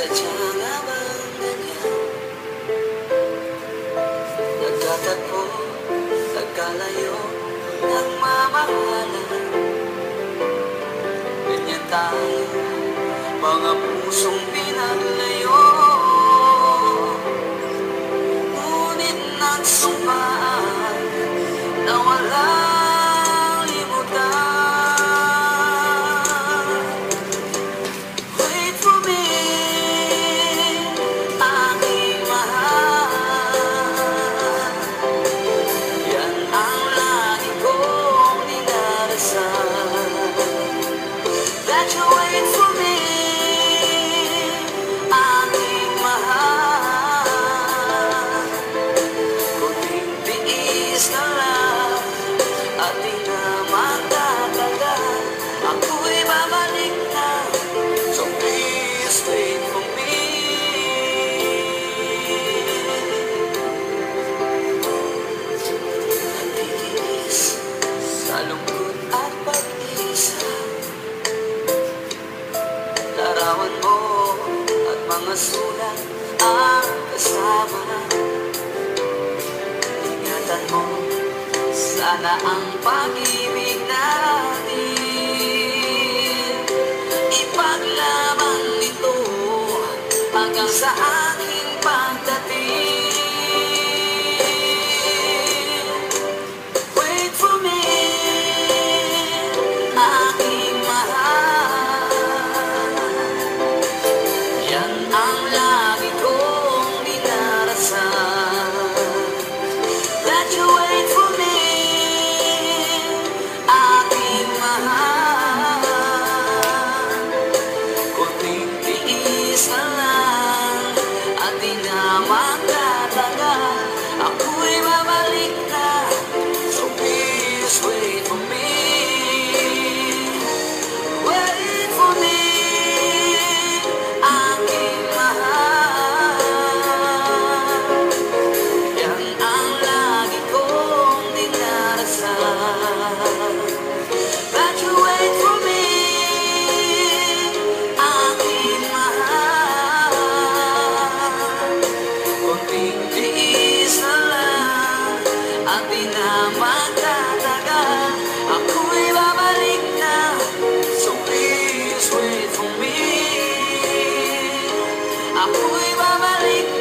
Sadya nga bang ganyan? Nagtatagpo, nagkalayo, nagmamahalan. Ganyan tayo, mga pusong pinaglayo. Ngunit nagsumpaan na walang limutan. Wait for me, aking mahal. Yan ang lagi kong dinarasal. That you wait for me, aking mahal. Kunting tiis na lang at di na magtatagal. Ako'y babalik na, so please wait for me. Nagtitiis sa lungkot at pag-isa, larawan mo at mga sulat ang kasama. Ingatan mo sana ang pag-ibig natin. Ipaglaban nito hanggang sa aking pagdating. Wait for me, aking mahal. Yan ang lagi kong dinarasal. That you wait for me, aking mahal. Kunting tiis na lang at di na magtatagal. Ako'y babalik na, so please wait for me. Wait for me, aking mahal. Yan ang lagi kong dinarasal. That you wait for me, aking mahal. Kunting tiis na lang at di na magtatagal. Ako'y babalik na, so please wait for me. Ako'y babalik